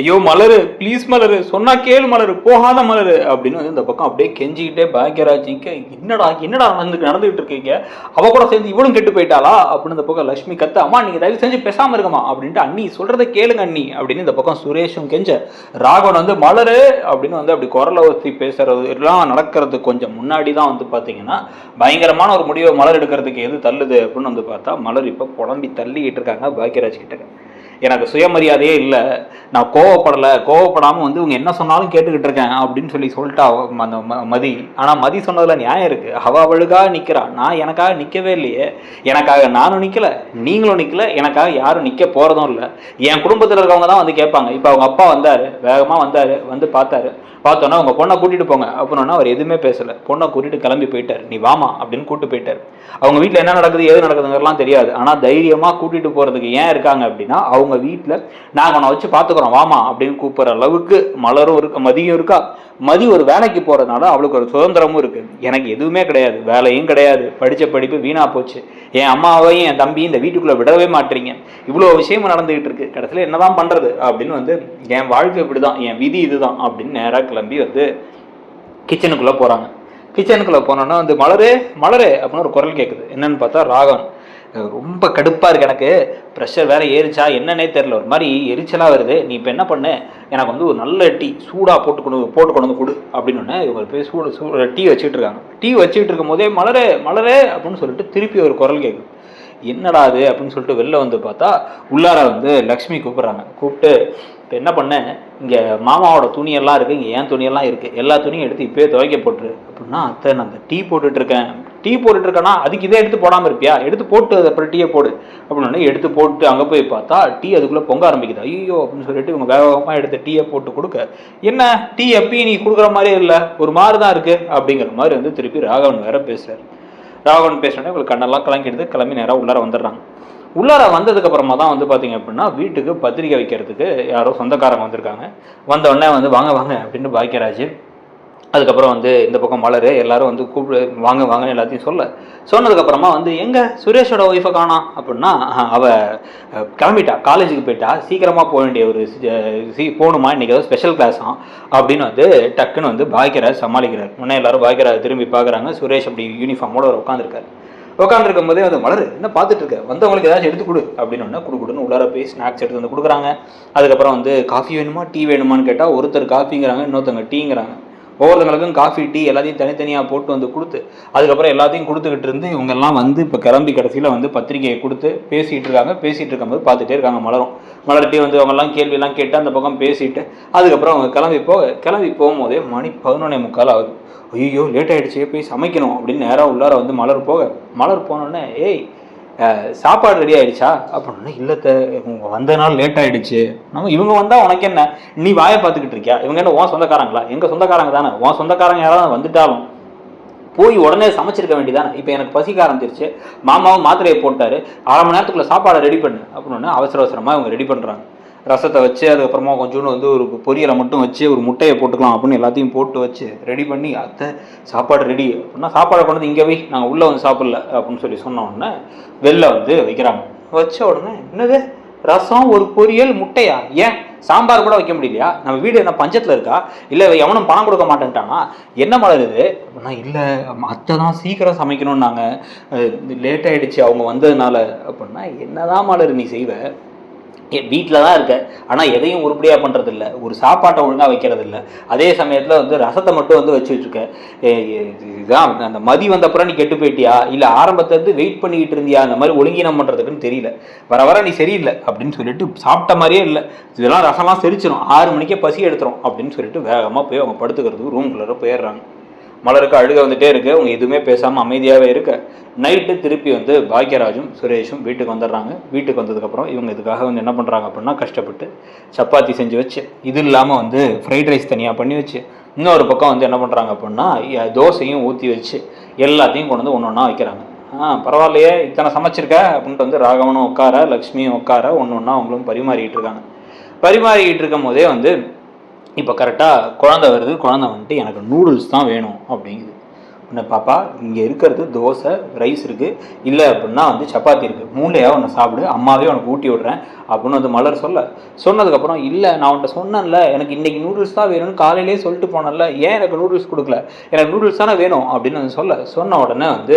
ஐயோ மலரு ப்ளீஸ் மலரு, சொன்னா கேளு மலரு, போகாத மலரு அப்படின்னு வந்து இந்த பக்கம் அப்படியே கெஞ்சிக்கிட்டே பாக்கியராஜிக்கு என்னடா என்னடா நடந்துகிட்டு இருக்கீங்க, அவ கூட சேர்ந்து இவளும் கெட்டு போயிட்டாளா அப்படின்னு இந்த பக்கம் லட்சுமி கத்த, அம்மா நீங்க தயவு செஞ்சு பேசாம இருக்கமா அப்படின்ட்டு, அண்ணி சொல்றதை கேளுங்க அண்ணி அப்படின்னு இந்த பக்கம் சுரேஷும் கெஞ்ச, ராகவன் வந்து மலரு அப்படின்னு வந்து அப்படி குரலை ஊற்றி பேசுறது எல்லாம் நடக்கிறது கொஞ்சம் முன்னாடி தான் வந்து பார்த்தீங்கன்னா பயங்கரமான ஒரு முடிவை மலர் எடுக்கிறதுக்கு எது தள்ளுது அப்படின்னு வந்து பார்த்தா, மலர் இப்போ புலம்பி தள்ளிக்கிட்டு இருக்காங்க பாக்கியராஜ் கிட்ட. எனக்கு சுயமரியாதையே இல்லை, நான் கோவப்படாமல் வந்து இவங்க என்ன சொன்னாலும் கேட்டுக்கிட்டு இருக்கேன் அப்படின்னு சொல்லிட்டா அந்த மதி. ஆனால் மதி சொன்னதில் நியாயம் இருக்குது. அவளுக்காக நிற்கிறான், நான் எனக்காக நிற்கவே இல்லையே. எனக்காக நானும் நிற்கலை, நீங்களும் நிற்கலை, எனக்காக யாரும் நிற்க போகிறதும் இல்லை. என் குடும்பத்தில் இருக்கவங்க தான் வந்து கேட்பாங்க. இப்போ அவங்க அப்பா வந்தார், வேகமாக வந்தார், வந்து பார்த்தோன்னா உங்கள் பொண்ணை கூட்டிகிட்டு போங்க அப்படின்னா அவர் எதுவுமே பேசலை. பொண்ணை கூட்டிகிட்டு கிளம்பி போயிட்டார். நீ வாமா அப்படின்னு கூப்பிட்டு போயிட்டார். அவங்க வீட்டில் என்ன நடக்குது ஏது நடக்குதுங்கிறலாம் தெரியாது. ஆனால் தைரியமாக கூட்டிகிட்டு போகிறதுக்கு ஏன் இருக்காங்க அப்படின்னா, அவங்க வீட்டில் நாங்கள் உன்னை வச்சு பார்த்துக்குறோம் வாமா அப்படின்னு கூப்பிட்ற அளவுக்கு மலரும் இருக்கு, மதியும் இருக்கா. மதி ஒரு வேலைக்கு போகிறதுனால அவளுக்கு ஒரு சுதந்திரமும் இருக்குது. எனக்கு எதுவுமே கிடையாது, வேலையும் கிடையாது, படித்த படிப்பு வீணாக போச்சு, என் அம்மாவையும் என் தம்பியும் இந்த வீட்டுக்குள்ளே விடவே மாட்டீங்க, இவ்வளோ விஷயமும் நடந்துகிட்டு இருக்கு, கடைசியில் என்னதான் பண்ணுறது அப்படின்னு வந்து என் வாழ்க்கை இப்படி தான், என் விதி இதுதான் அப்படின்னு நேராக கிளம்பி வந்து கிச்சனுக்குள்ளே போகிறாங்க. கிச்சனுக்குள்ளே போனோன்னா வந்து மலரே மலரே அப்படின்னு ஒரு குரல் கேட்குது. என்னன்னு பார்த்தா ராகவன். ரொம்ப கடுப்பாக இருக்குது எனக்கு, ப்ரெஷர் வேறு ஏறிச்சா என்னன்னே தெரில, ஒரு மாதிரி எரிச்சலாக வருது, நீ இப்போ என்ன பண்ணு, எனக்கு வந்து ஒரு நல்ல டீ சூடாக போட்டு கொண்டு வந்து கொடு அப்படின்னு இவங்க போய் சூடு டீ வச்சுட்டு இருக்காங்க. டீ வச்சுட்டு இருக்கும் போதே மலரே மலரே அப்படின்னு சொல்லிட்டு திருப்பி ஒரு குரல் கேட்குது. என்னடா அது அப்படின்னு சொல்லிட்டு வெளில வந்து பார்த்தா உள்ளார வந்து லக்ஷ்மி கூப்பிட்றாங்க. கூப்பிட்டு இப்போ என்ன பண்ணேன், இங்கே மாமாவோட துணியெல்லாம் இருக்குது, இங்கே ஏன் துணியெல்லாம் இருக்குது, எல்லா துணியும் எடுத்து இப்போயே துவைக்க போட்டுரு அப்படின்னா, அத்தை நான் அந்த டீ போட்டுட்ருக்கேன்னா அதுக்கு இதே எடுத்து போடாமல் இருப்பியா, எடுத்து போட்டு அப்புறம் டீயை போடு அப்படின்னு எடுத்து போட்டு அங்கே போய் பார்த்தா டீ அதுக்குள்ளே பொங்க ஆரம்பிக்குது. ஐயோ அப்படின்னு சொல்லிட்டு இவங்க வேகமாக எடுத்து டீயை போட்டு கொடுக்க, என்ன டீ எப்பயும் நீ கொடுக்குற மாதிரியே இல்லை, ஒரு மாதிரி தான் இருக்குது அப்படிங்கிற மாதிரி வந்து திருப்பி ராகவன் வேற பேசுகிறார். ராகவன் பேசுனோடனே உங்களுக்கு கண்ணெல்லாம் கலங்கிடுது, கிளம்பி நேராக உள்ளார வந்துடுறாங்க. உள்ளார வந்ததுக்கு அப்புறமா தான் வந்து பார்த்தீங்க அப்படின்னா வீட்டுக்கு பத்திரிக்கை வைக்கிறதுக்கு யாரோ சொந்தக்காரங்க வந்திருக்காங்க. வந்தோடனே வந்து வாங்க வாங்க அப்படின்னு பாக்கியராஜ், அதுக்கப்புறம் வந்து இந்த பக்கம் மலரு எல்லாரும் வந்து கூப்பிடு வாங்க வாங்கன்னு எல்லாத்தையும் சொன்னதுக்கப்புறமா வந்து எங்கே சுரேஷோட ஒய்ஃபை காணோம் அப்படின்னா, அவள் கிளம்பிட்டா, காலேஜுக்கு போயிட்டா, சீக்கிரமாக போக வேண்டிய ஒரு போகணுமா இன்றைக்கி ஏதோ ஸ்பெஷல் கிளாஸாம் அப்படின்னு வந்து டக்குன்னு வந்து பாக்கியராஜ் சமாளிக்கிறார். முன்னே எல்லாரும் பாக்கியராஜ் திரும்பி பார்க்குறாங்க. சுரேஷ் அப்படி யூனிஃபார்மோட உட்காந்துருக்கும் போதே வந்து மலர் என்ன பார்த்துட்டு இருக்க, வந்தவங்களுக்கு ஏதாச்சும் எடுத்து கொடு அப்படின்னு கொடுன்னு உள்ளார போய் ஸ்நாக்ஸ் எடுத்து வந்து கொடுக்குறாங்க. அதுக்கப்புறம் வந்து காஃபி வேணுமா டீ வேணுமான்னு கேட்டால் ஒருத்தர் காஃபிங்கிறாங்க, இன்னொருத்தவங்க டீங்கிறாங்க. ஒவ்வொருத்தங்களுக்கும் காஃபி டீ எல்லாத்தையும் தனித்தனியாக போட்டு வந்து கொடுத்து அதுக்கப்புறம் எல்லாத்தையும் கொடுத்துக்கிட்டு இருந்து இவங்கெல்லாம் வந்து இப்போ கிளம்பி கடைசியில் வந்து பத்திரிகையை கொடுத்து பேசிகிட்டு இருக்கும்போது பார்த்துட்டே இருக்காங்க. மலர்கிட்டே வந்து அவங்கெல்லாம் கேள்வியெல்லாம் கேட்டு அந்த பக்கம் பேசிட்டு அதுக்கப்புறம் அவங்க கிளம்பி போகும்போதே மணி 11:45 ஆகுது. ஐயோ லேட் ஆகிடுச்சு, போய் சமைக்கணும் அப்படின்னு நேராக உள்ளார வந்து மலர் போனோடனே ஏய் சாப்பாடு ரெடி ஆகிடுச்சா அப்படின்னா, இல்லத்த இவங்க வந்த நாள் லேட் ஆகிடுச்சு, இவங்க வந்தால் உனக்கு என்ன, நீ வாயை பார்த்துக்கிட்டு இருக்கியா, இவங்க என்ன உன் சொந்தக்காரங்களா, எங்கள் சொந்தக்காரங்க தானே, உன் சொந்தக்காரங்க யாராவது வந்துட்டாலும் போய் உடனே சமைச்சிருக்க வேண்டியதானே, இப்போ எனக்கு பசிக்க ஆரம்பிச்சிருச்சு, மாமாவும் மாத்திரையை போட்டார், 1/2 மணி நேரத்துக்குள்ள சாப்பாடை ரெடி பண்ணு அப்படின்னு அவசரமாக இவங்க ரெடி பண்ணுறாங்க. ரசத்தை வச்சு அதுக்கப்புறமா கொஞ்சோண்டு வந்து ஒரு பொரியலை மட்டும் வச்சு ஒரு முட்டையை போட்டுக்கலாம் அப்படின்னு எல்லாத்தையும் போட்டு வச்சு ரெடி பண்ணி, அத்தை சாப்பாடு ரெடி அப்படின்னா சாப்பாடை கொண்டு வந்து இங்கே போய் நாங்கள் உள்ளே வந்து சாப்பிடல அப்படின்னு சொன்ன உடனே வெளில வந்து வைக்கிறாங்க. வச்ச உடனே என்னது ரசம் ஒரு பொரியல் முட்டையா, ஏன் சாம்பார் கூட வைக்க முடியலையா, நம்ம வீடு என்ன பஞ்சத்தில் இருக்கா, இல்லை எவனும் பணம் கொடுக்க மாட்டேன்ட்டானா, என்ன மலருது அப்படின்னா, இல்லை அத்தை தான் சீக்கிரம் சமைக்கணும்னு நாங்கள் லேட் ஆகிடுச்சு அவங்க வந்ததுனால அப்படின்னா, என்னதான் மலர் நீ செய்வ, வீட்டில் தான் இருக்க ஆனால் எதையும் உருப்படியாக பண்ணுறதில்ல, ஒரு சாப்பாட்டை ஒழுங்காக வைக்கிறதில்ல, அதே சமயத்தில் வந்து ரசத்தை மட்டும் வந்து வச்சுருக்க, இதுதான் அந்த மதி வந்தப்புறம் நீ கெட்டு போயிட்டியா, இல்லை ஆரம்பத்துலேருந்து வெயிட் பண்ணிக்கிட்டு இருந்தியா, அந்த மாதிரி ஒழுங்கீனம் பண்ணுறதுக்குன்னு தெரியல, வர நீ சரியில்லை அப்படின்னு சொல்லிட்டு சாப்பிட்ட மாதிரியே இல்லை, இதெல்லாம் ரசம்லாம் செரிச்சிடும், 6 மணிக்கே பசி எடுத்துரும் அப்படின்னு சொல்லிட்டு வேகமாக போய் அவங்க படுத்துக்கிறதுக்கு ரூம்குள்ளே போயிடுறாங்க. மலருக்கு அழுக வந்துட்டே இருக்கு, அவங்க எதுவுமே பேசாமல் அமைதியாகவே இருக்க. நைட்டு திருப்பி வந்து பாக்கியராஜும் சுரேஷும் வீட்டுக்கு வந்துடுறாங்க. வீட்டுக்கு வந்ததுக்கப்புறம் இவங்க இதுக்காக வந்து என்ன பண்ணுறாங்க அப்படின்னா, கஷ்டப்பட்டு சப்பாத்தி செஞ்சு வச்சு, இது இல்லாமல் வந்து ஃப்ரைட் ரைஸ் தனியாக பண்ணி வச்சு, இன்னொரு பக்கம் வந்து என்ன பண்ணுறாங்க அப்படின்னா தோசையும் ஊற்றி வச்சு எல்லாத்தையும் கொண்டு வந்து ஒன்று ஒன்றா வைக்கிறாங்க. பரவாயில்லையே இத்தனை சமைச்சிருக்க அப்படின்ட்டு வந்து ராகவனும் உட்கார, லக்ஷ்மியும் உட்கார, ஒன்று ஒன்றா அவங்களும் பரிமாறிக்கிட்டு இருக்காங்க. பரிமாறிக்கிட்டு இருக்கும் போதே வந்து இப்போ கரெக்டாக குழந்தை வருது. குழந்தை வந்துட்டு எனக்கு நூடுல்ஸ் தான் வேணும் அப்படிங்குது. பாப்பா இங்கே இருக்கிறது தோசை ரைஸ் இருக்குது, இல்லை அப்படின்னா வந்து சப்பாத்தி இருக்குது, மூளையாக உன்னை சாப்பிடு, அம்மாவே உனக்கு ஊட்டி விடுறேன் அப்படின்னு வந்து மலர் சொன்னதுக்கப்புறம் இல்லை நான் உன்ட்ட சொன்னேன்ல எனக்கு இன்றைக்கி நூடுல்ஸ் தான் வேணும்னு காலையிலே சொல்லிட்டு போனேன்ல, ஏன் எனக்கு நூடுல்ஸ் கொடுக்கல, எனக்கு நூடுல்ஸ் தானே வேணும் அப்படின்னு வந்து சொன்ன உடனே வந்து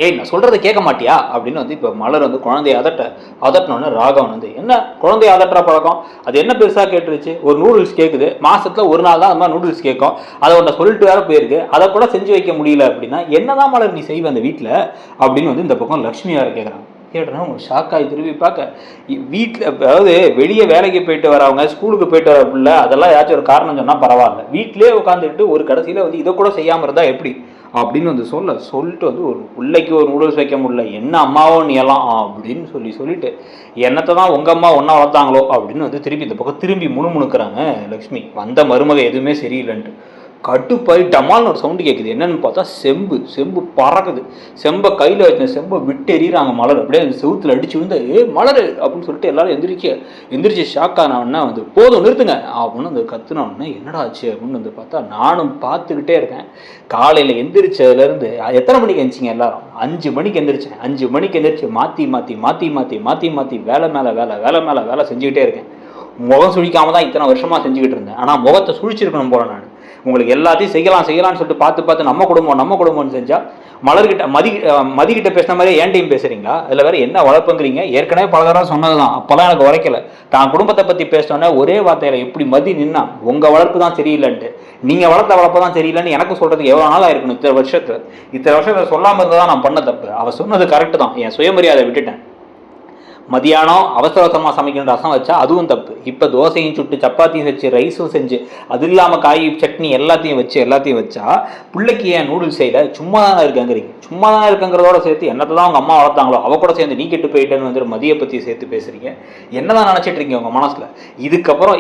ஏய் நான் சொல்கிறத கேட்க மாட்டியா அப்படின்னு வந்து இப்போ மலர் வந்து குழந்தைய அதட்டினோன்னு ராகவன் வந்து என்ன குழந்தைய அதட்டுற பழக்கம், அது என்ன பெருசாக கேட்டுருச்சு, ஒரு நூடுல்ஸ் கேட்குது, மாதத்தில் ஒரு நாள் தான் அது மாதிரி நூடுல்ஸ் கேட்கும், அதை உன்னை சொல்லிட்டு வேற போயிருக்கு, அதை கூட செஞ்சு வைக்க முடியல அப்படின்னா என்னதான் மலர் நீ செய்வ அந்த வீட்டில் அப்படின்னு வந்து இந்த பக்கம் லக்ஷ்மி வேறு கேட்குறாங்க. கேட்டேன்னா உங்களுக்கு ஷாக்காகி திரும்பி பார்க்க வீட்டில் அதாவது வெளியே வேலைக்கு போயிட்டு வரவங்க ஸ்கூலுக்கு போயிட்டு வர பிள்ளை அதெல்லாம் ஏதாச்சும் ஒரு காரணம் சொன்னால் பரவாயில்ல, வீட்டிலே உட்காந்துட்டு ஒரு கடைசியில் வந்து இதை கூட செய்யாமல் இருந்தால் எப்படி அப்படின்னு வந்து சொல்லிட்டு வந்து ஒரு பிள்ளைக்கு ஒரு நூடுல்ஸ் வைக்க முடியல, என்ன அம்மாவோ நீ எல்லாம் அப்படின்னு சொல்லிட்டு என்னத்தை தான் உங்கள் அம்மா ஒன்றா வளர்த்தாங்களோ அப்படின்னு வந்து திரும்பி இந்த பக்கம் திரும்பி முணுமுணுக்கிறாங்க லக்ஷ்மி. வந்த மருமக எதுவுமே சரியில்லைன்ட்டு கட்டுப்பாய் டமால்னு ஒரு சவுண்டு கேட்குது. என்னன்னு பார்த்தா செம்பு பறக்குது. செம்பை கையில் வச்ச செம்பை விட்டு எறிகிறாங்க மலர். அப்படியே செவுத்துல அடிச்சு விழுந்து மலர் அப்படின்னு சொல்லிட்டு எல்லாரும் எந்திரிச்சு ஷாக் ஆனவொடனே வந்து போதும் நிறுத்துங்க அப்படின்னு வந்து கத்துனோடனே என்னடா ஆச்சு அப்படின்னு வந்து பார்த்தா நானும் பார்த்துக்கிட்டே இருக்கேன். காலையில் எந்திரிச்சதுலேருந்து எத்தனை மணிக்கு எந்திரிச்சிங்க எல்லாரும்? 5 மணிக்கு எந்திரிச்சேன். 5 மணிக்கு எந்திரிச்சு மாற்றி வேலை மேலே வேலை செஞ்சுக்கிட்டே இருக்கேன். முகம் சுழிக்காம தான் இத்தனை வருஷமாக செஞ்சுக்கிட்டு இருந்தேன். ஆனால் முகத்தை சுழிச்சிருக்கணும் போல நான். உங்களுக்கு எல்லாத்தையும் செய்யலாம்னு சொல்லிட்டு பார்த்து நம்ம குடும்பம்னு செஞ்சால் மலர்கிட்ட மதிக்கிட்ட பேசின மாதிரி ஏன் டைம் பேசுறீங்களா? அதில் வேற என்ன வளர்ப்புங்கிறீங்க? ஏற்கனவே பல தடவை சொன்னதுதான், அப்போல்லாம் எனக்கு உரைக்கல. தான் குடும்பத்தை பற்றி பேசினோன்னே ஒரே வார்த்தையில் எப்படி மதி நின்னா உங்கள் வளர்ப்பு தான் சரியில்லைன்ட்டு, நீங்கள் வளர்த்த வளர்ப்பு தான் சரியில்லைன்னு எனக்கு சொல்கிறதுக்கு எவ்வளோ நாள் ஆயிருக்கணும்? இத்தனை வருஷத்தில் சொல்லாமல் இருந்ததான் நான் பண்ண தப்பு. அவள் சொன்னது கரெக்டு தான், என் சுயமரியாதை விட்டுட்டேன். மதியானம் அவசரமாக சமைக்கணும், ரசம் வச்சா அதுவும் தப்பு. இப்போ தோசையும் சுட்டு சப்பாத்தியும் வச்சு ரைஸும் செஞ்சு அது இல்லாமல் காய் சட்னி எல்லாத்தையும் வச்சா பிள்ளைக்கு ஏன் நூடுல்ஸ் செய்யல? சும்மா தானே இருக்காங்கிறீங்க. சும்மா தான் இருக்குங்கிறதோட சேர்த்து என்னத்தை தான் அவங்க அம்மா வளர்த்தாங்களோ அவ கூட சேர்ந்து நீ கெட்டு போயிட்டேன்னு வந்து மதியை பற்றி சேர்த்து பேசுறீங்க. என்னதான் நினச்சிட்டு இருக்கீங்க உங்கள் மனசில்? இதுக்கப்புறம்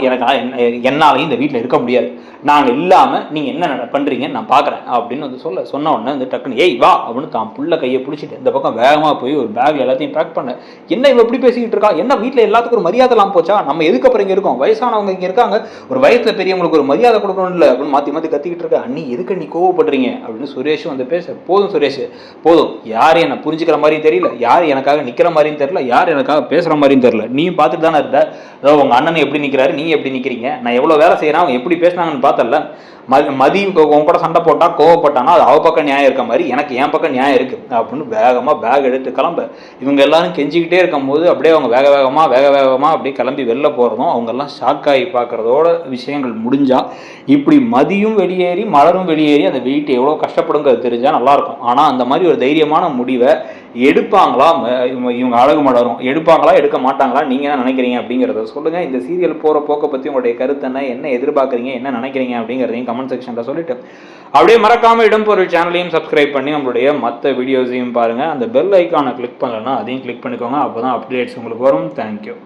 என்னாலையும் இந்த வீட்டில் இருக்க முடியாது. நாங்கள் இல்லாமல் நீங்கள் என்ன பண்ணுறீங்கன்னு நான் பார்க்குறேன் அப்படின்னு வந்து சொன்ன உடனே வந்து டக்குன்னு ஏய் வா அப்படின்னு தான் புள்ள கையை பிடிச்சிட்டு இந்த பக்கம் வேகமாக போய் ஒரு பேக்கில் எல்லாத்தையும் பேக் பண்ண. என்ன இவ எப்படி பேசிக்கிட்டு இருக்கா? என்ன வீட்டில் எல்லாத்துக்கும் ஒரு மரியாதை இல்லாமல் போச்சா? நம்ம எதுக்கு அப்புறம் இங்கே இருக்கோம்? வயசானவங்க இங்கே இருக்காங்க, ஒரு வயசில் பெரியவங்களுக்கு ஒரு மரியாதை கொடுக்கணும் இல்லை அப்படின்னு மாற்றி கத்திக்கிட்டு இருக்கா. அண்ணி எதுக்கு நீ கோவப்படுறீங்க அப்படின்னு சுரேஷும் வந்து பேச. போதும் சுரேஷ் போதும், யார் என்னை புரிஞ்சுக்கிற மாதிரியும் தெரியல, யார் எனக்காக நிற்கிற மாதிரியும் தெரியல, யார் எனக்காக பேசுகிற மாதிரியும் தெரியல. நீயும் பார்த்துட்டு தானே இருந்த, அதாவது உங்கள் அண்ணன் எப்படி நிற்கிறாரு, நீ எப்படி நிற்கிறீங்க, நான் எவ்வளோ வேலை செய்கிறேன், அவங்க எப்படி பேசினாங்கன்னு பார்த்தல. மதி உன் கூட சண்டை போட்டா கோவப்பட்டானா அது அவ பக்கம் நியாயம் இருக்க மாதிரி எனக்கு என் பக்கம் நியாயம் இருக்கு அப்படின்னு வேகமாக பேக் எடுத்து கிளம்ப. இவங்க எல்லாரும் கெஞ்சிக்கிட்டே இருக்கும் போது அப்படியே அவங்க வேக வேகமாக அப்படியே கிளம்பி வெளில போகிறதும் அவங்க எல்லாம் ஷாக்காகி பார்க்குறதோட விஷயங்கள் முடிஞ்சா இப்படி மதியும் வெளியேறி மலரும் வெளியேறி அந்த வீட்டை எவ்வளோ கஷ்டப்படுங்கிறது தெரிஞ்சால் நல்லாயிருக்கும். ஆனால் அந்த மாதிரி ஒரு தைரியமான முடிவை எடுப்பாங்களா இவங்க அழகு மலரும், எடுப்பாங்களா எடுக்க மாட்டாங்களா, நீங்கள் என்ன நினைக்கிறீங்க அப்படிங்கிறத சொல்லுங்கள். இந்த சீரியல் போகிற போக்கை பற்றி உங்களுடைய கருத்து என்ன எதிர்பார்க்குறீங்க, என்ன நினைக்கிறீங்க அப்படிங்கிறதையும் கமெண்ட் செக்ஷனில் சொல்லிட்டு அப்படியே மறக்காமல் இடம்பொருள் சேனலையும் சப்ஸ்கிரைப் பண்ணி நம்மளுடைய மற்ற வீடியோஸையும் பாருங்கள். அந்த பெல் ஐக்கானை கிளிக் பண்ணலன்னா அதையும் கிளிக் பண்ணிக்கோங்க, அப்போ தான் அப்டேட்ஸ் உங்களுக்கு வரும். தேங்க்யூ.